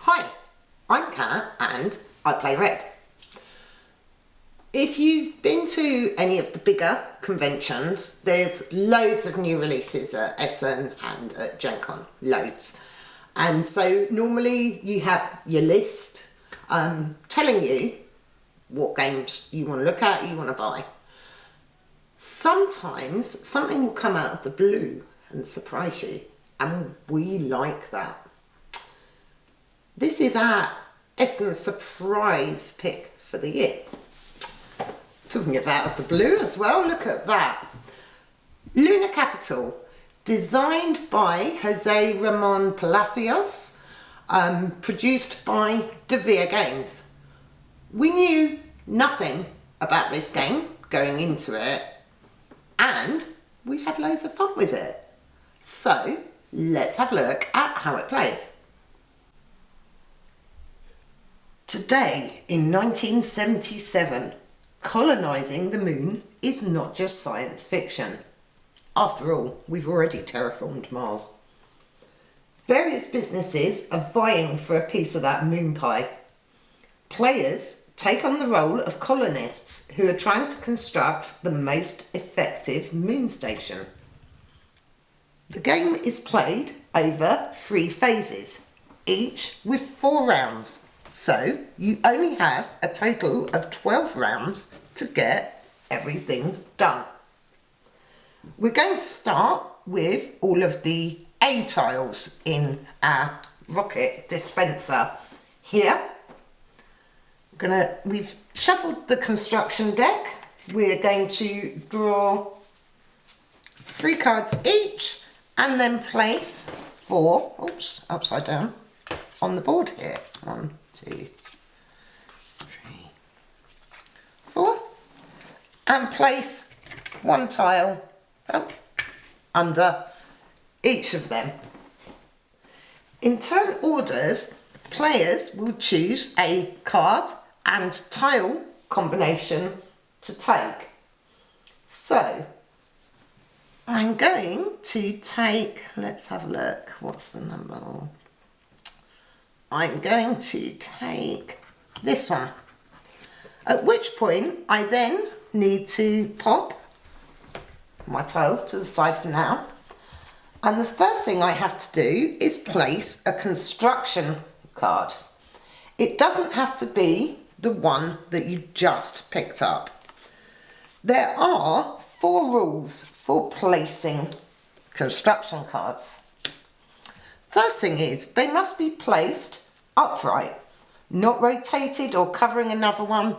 Hi, I'm Kat and I play red. If you've been to any of the bigger conventions, there's loads of new releases at Essen and at Gen Con, loads. And so normally you have your list telling you what games you want to look at, you want to buy. Sometimes something will come out of the blue and surprise you, and we like that. This is our Essen surprise pick for the year. Talking about the blue as well, look at that. Lunar Capital, designed by Jose Ramon Palacios, produced by Devere Games. We knew nothing about this game going into it, and we've had loads of fun with it. So let's have a look at how it plays. Today, in 1977, colonising the moon is not just science fiction. After all, we've already terraformed Mars. Various businesses are vying for a piece of that moon pie. Players take on the role of colonists who are trying to construct the most effective moon station. The game is played over 3 phases, each with 4 rounds. So you only have a total of 12 rounds to get everything done. We're going to start with all of the A tiles in our rocket dispenser. Here, we've shuffled the construction deck. We're going to draw 3 cards each and then place 4, oops, upside down, on the board here. 1, 2, 3, 4, and place 1 tile under each of them. In turn orders, players will choose a card and tile combination to take. So I'm going to take, let's have a look, what's the number? I'm going to take this one, at which point I then need to pop my tiles to the side for now, and the first thing I have to do is place a construction card. It doesn't have to be the one that you just picked up. There are 4 rules for placing construction cards. First thing is, they must be placed upright, not rotated or covering another one,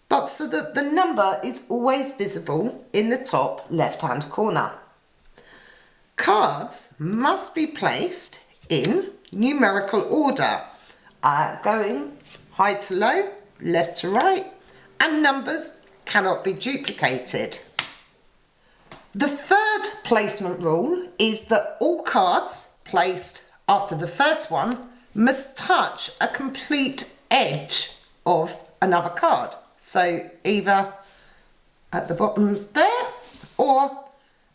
but so that the number is always visible in the top left-hand corner. Cards must be placed in numerical order, going high to low, left to right, and numbers cannot be duplicated. The third placement rule is that all cards placed after the first one must touch a complete edge of another card. So either at the bottom there or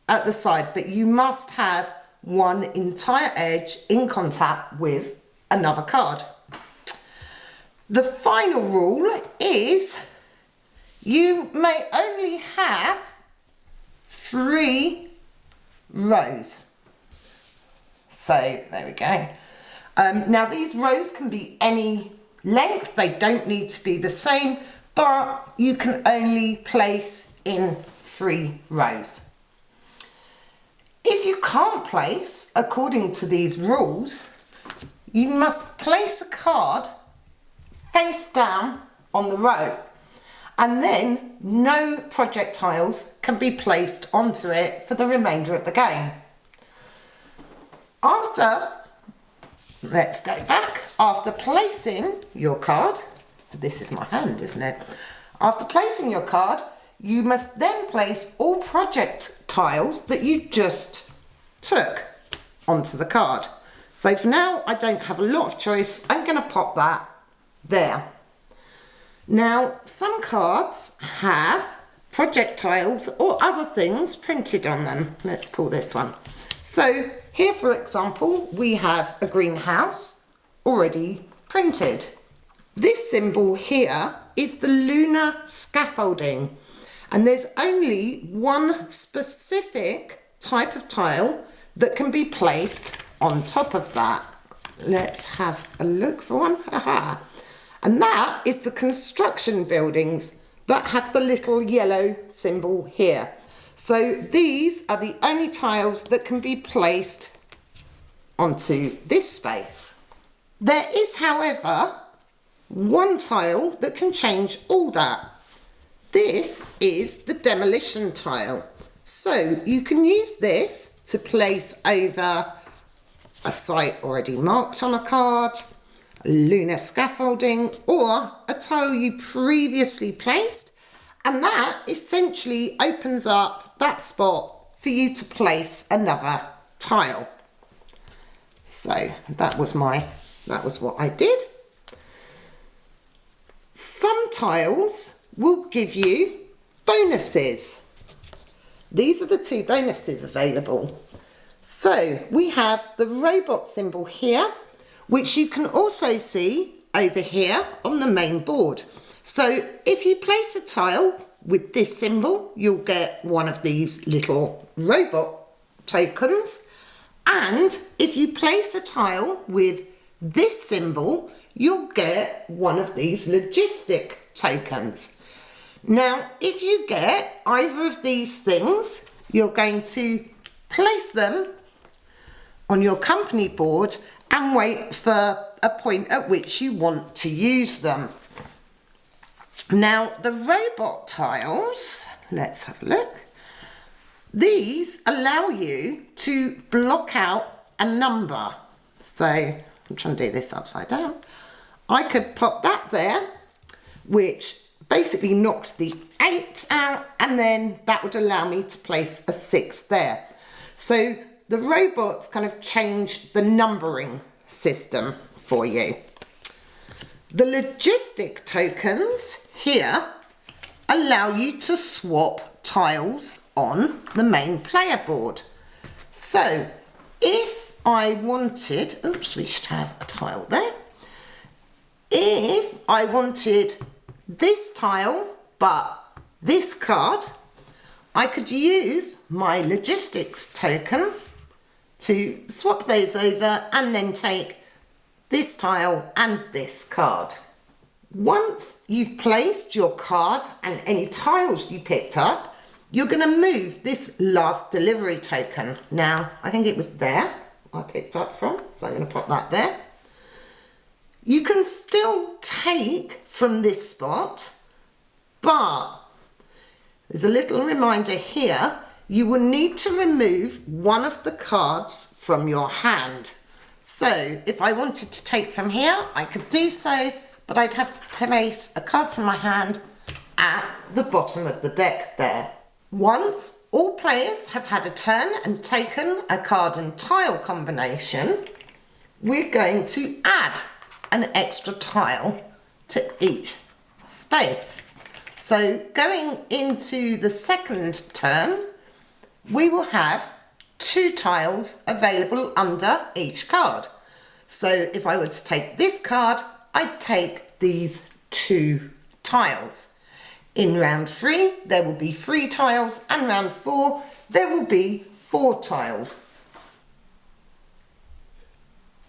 at the side, but you must have one entire edge in contact with another card. The final rule is you may only have 3 rows. So there we go. Now these rows can be any length, they don't need to be the same, but you can only place in 3 rows. If you can't place according to these rules, you must place a card face down on the row, and then no projectiles can be placed onto it for the remainder of the game. Let's go back. After placing your card, this is my hand, isn't it? After placing your card, you must then place all projectiles that you just took onto the card. So for now, I don't have a lot of choice. I'm going to pop that there. Now, some cards have projectiles or other things printed on them. Let's pull this one. So here, for example, we have a greenhouse already printed. This symbol here is the lunar scaffolding, and there's only one specific type of tile that can be placed on top of that. Let's have a look for one. Aha. And that is the construction buildings that have the little yellow symbol here. So these are the only tiles that can be placed onto this space. There is, however, one tile that can change all that. This is the demolition tile. So you can use this to place over a site already marked on a card, lunar scaffolding, or a tile you previously placed, and that essentially opens up that spot for you to place another tile. So that was what I did. Some tiles will give you bonuses. These are the two bonuses available. So we have the robot symbol here, which you can also see over here on the main board. So if you place a tile with this symbol, you'll get one of these little robot tokens. And if you place a tile with this symbol, you'll get one of these logistic tokens. Now, if you get either of these things, you're going to place them on your company board and wait for a point at which you want to use them. Now, the robot tiles, let's have a look. These allow you to block out a number. So I'm trying to do this upside down. I could pop that there, which basically knocks the 8 out, and then that would allow me to place a 6 there. So the robots kind of changed the numbering system for you. The logistic tokens here allow you to swap tiles on the main player board. So if I wanted, oops, we should have a tile there. If I wanted this tile but this card, I could use my logistics token to swap those over and then take this tile and this card. Once you've placed your card and any tiles you picked up, you're going to move this last delivery token. Now, I think it was there I picked up from, so I'm going to pop that there. You can still take from this spot, but there's a little reminder here. You will need to remove one of the cards from your hand. So if I wanted to take from here, I could do so, but I'd have to place a card from my hand at the bottom of the deck there. Once all players have had a turn and taken a card and tile combination, we're going to add an extra tile to each space. So going into the second turn, we will have 2 tiles available under each card. So if I were to take this card, I'd take these 2 tiles. In round 3, there will be 3 tiles, and round 4, there will be 4 tiles.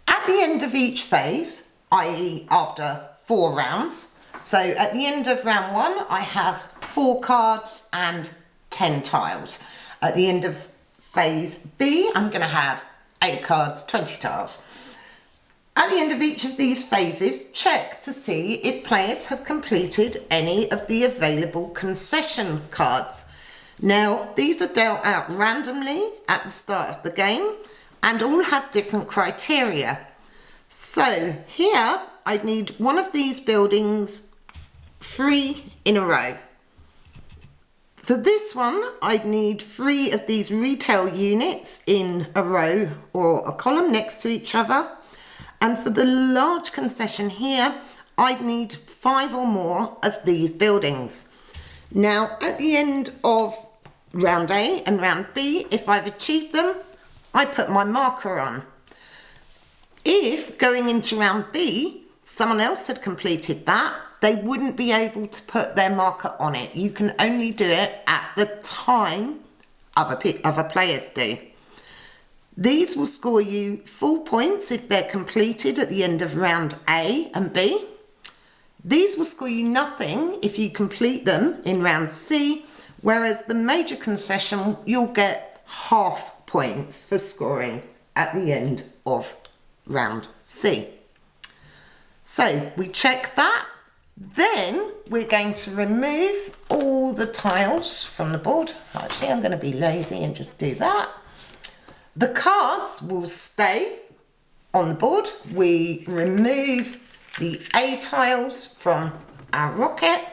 At the end of each phase, i.e. after 4 rounds, so at the end of round 1, I have 4 cards and 10 tiles. At the end of phase B, I'm going to have 8 cards, 20 tiles. At the end of each of these phases, check to see if players have completed any of the available concession cards. Now, these are dealt out randomly at the start of the game and all have different criteria. So here, I'd need one of these buildings 3 in a row. For this one, I'd need 3 of these retail units in a row or a column next to each other. And for the large concession here, I'd need 5 or more of these buildings. Now, at the end of round A and round B, if I've achieved them, I put my marker on. If going into round B, someone else had completed that, they wouldn't be able to put their marker on it. You can only do it at the time other players do. These will score you full points if they're completed at the end of round A and B. These will score you nothing if you complete them in round C, whereas the major concession, you'll get half points for scoring at the end of round C. So we check that. Then we're going to remove all the tiles from the board. Actually, I'm going to be lazy and just do that. The cards will stay on the board. We remove the A tiles from our rocket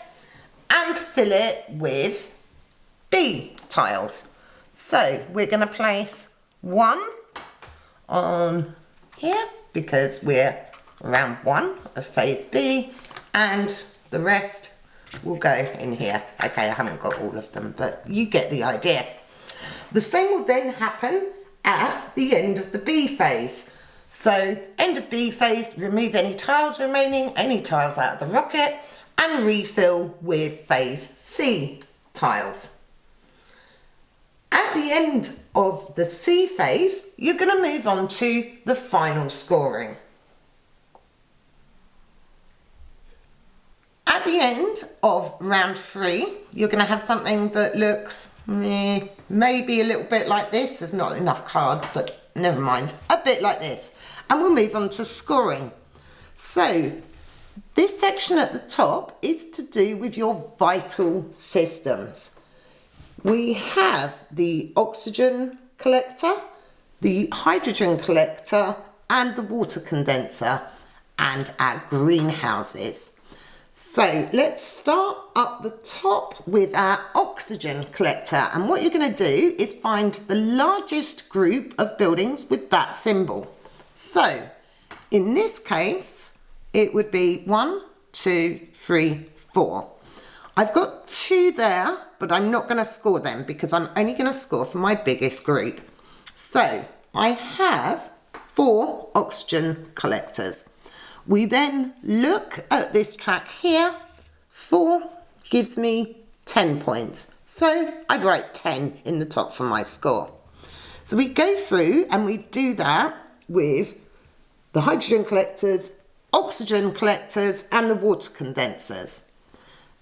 and fill it with B tiles. So we're going to place one on here because we're round 1 of phase B, and the rest will go in here. Okay, I haven't got all of them, but you get the idea. The same will then happen at the end of the B phase. So end of B phase, remove any tiles remaining, any tiles out of the rocket, and refill with phase C tiles. At the end of the C phase, you're going to move on to the final scoring. At the end of round 3, you're going to have something that looks maybe a little bit like this. There's not enough cards, but never mind. A bit like this. And we'll move on to scoring. So this section at the top is to do with your vital systems. We have the oxygen collector, the hydrogen collector, and the water condenser, and our greenhouses. So let's start up the top with our oxygen collector, and what you're going to do is find the largest group of buildings with that symbol. So in this case it would be 1, 2, 3, 4. I've got 2 there, but I'm not going to score them because I'm only going to score for my biggest group. So I have 4 oxygen collectors. We then look at this track here. 4 gives me 10 points. So I'd write 10 in the top for my score. So we go through and we do that with the hydrogen collectors, oxygen collectors, and the water condensers.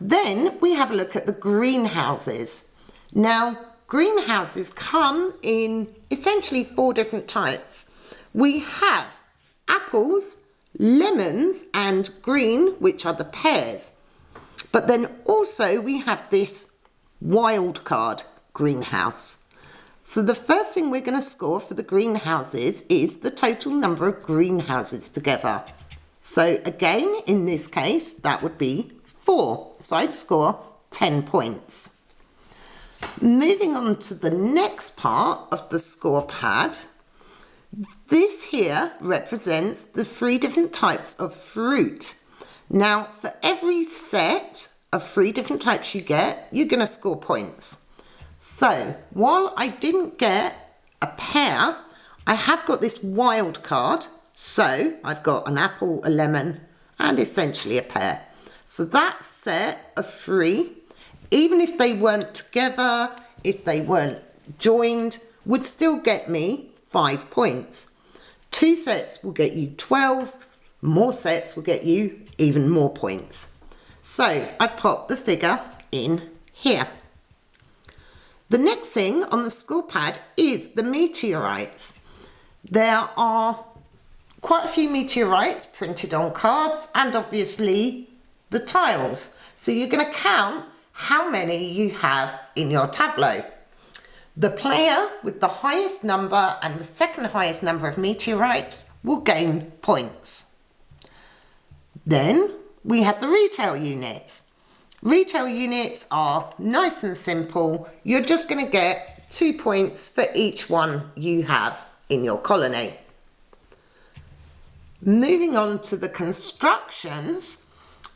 Then we have a look at the greenhouses. Now, greenhouses come in essentially 4 different types. We have apples, lemons, and green, which are the pears. But then also we have this wild card greenhouse. So the first thing we're going to score for the greenhouses is the total number of greenhouses together. So again, in this case, that would be 4. So I'd score 10 points. Moving on to the next part of the score pad. This here represents the 3 different types of fruit. Now, for every set of 3 different types you get, you're going to score points. So, while I didn't get a pear, I have got this wild card. So, I've got an apple, a lemon, and essentially a pear. So that set of 3, even if they weren't together, if they weren't joined, would still get me 5 points. 2 sets will get you 12, more sets will get you even more points. So I'd pop the figure in here. The next thing on the score pad is the meteorites. There are quite a few meteorites printed on cards and obviously the tiles. So you're going to count how many you have in your tableau. The player with the highest number and the second highest number of meteorites will gain points. Then we have the retail units. Retail units are nice and simple. You're just going to get 2 points for each one you have in your colony. Moving on to the constructions.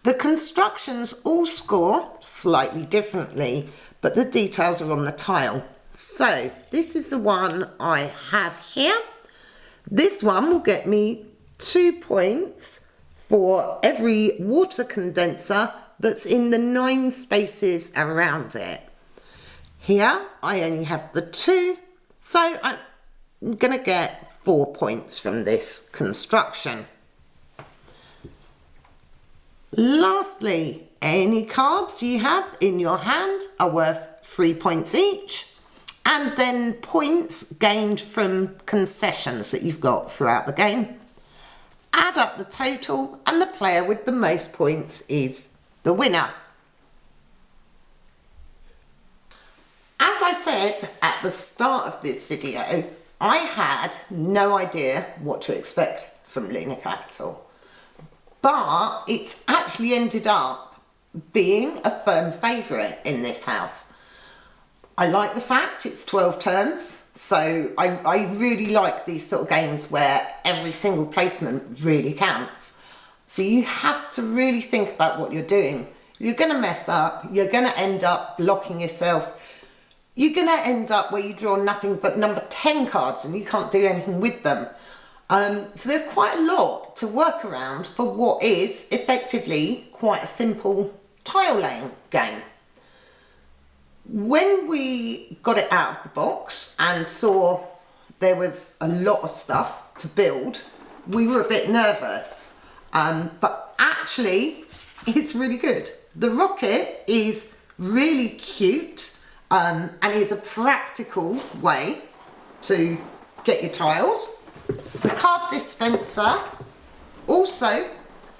The constructions all score slightly differently, but the details are on the tile. So this is the one I have here. This one will get me 2 points for every water condenser that's in the 9 spaces around it. Here I only have the 2, so I'm going to get 4 points from this construction. Lastly, any cards you have in your hand are worth 3 points each, and then points gained from concessions that you've got throughout the game. Add up the total, and the player with the most points is the winner. As I said at the start of this video, I had no idea what to expect from Lunar Capital. But it's actually ended up being a firm favourite in this house. I like the fact it's 12 turns, so I really like these sort of games where every single placement really counts. So you have to really think about what you're doing. You're going to mess up, you're going to end up blocking yourself, you're going to end up where you draw nothing but number 10 cards and you can't do anything with them. So there's quite a lot to work around for what is effectively quite a simple tile laying game. When we got it out of the box and saw there was a lot of stuff to build, we were a bit nervous, but actually it's really good. The rocket is really cute and is a practical way to get your tiles. The card dispenser, also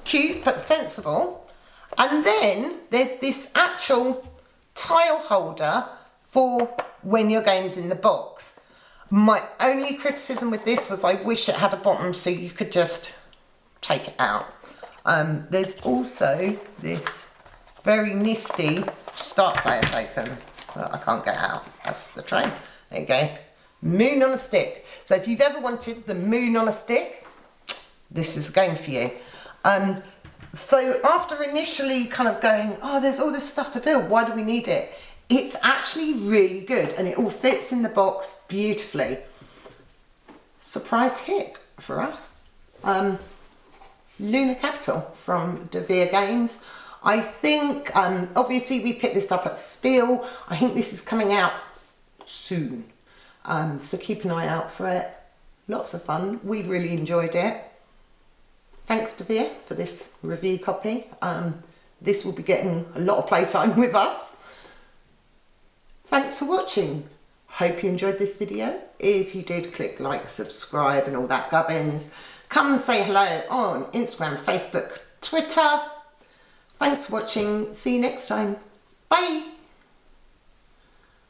cute but sensible. And then there's this actual tile holder for when your game's in the box. My only criticism with this was I wish it had a bottom so you could just take it out. There's also this very nifty start player token that I can't get out. That's the train. There you go. Moon on a stick. So if you've ever wanted the moon on a stick, this is a game for you. So after initially kind of going, oh, there's all this stuff to build, why do we need it? It's actually really good and it all fits in the box beautifully. Surprise hit for us. Lunar Capital from De Vere Games. I think, obviously we picked this up at Spiel. I think this is coming out soon. So keep an eye out for it. Lots of fun. We've really enjoyed it. Thanks to Vere for this review copy. This will be getting a lot of playtime with us. Thanks for watching. Hope you enjoyed this video. If you did, click like, subscribe and all that gubbins. Come and say hello on Instagram, Facebook, Twitter. Thanks for watching. See you next time. Bye.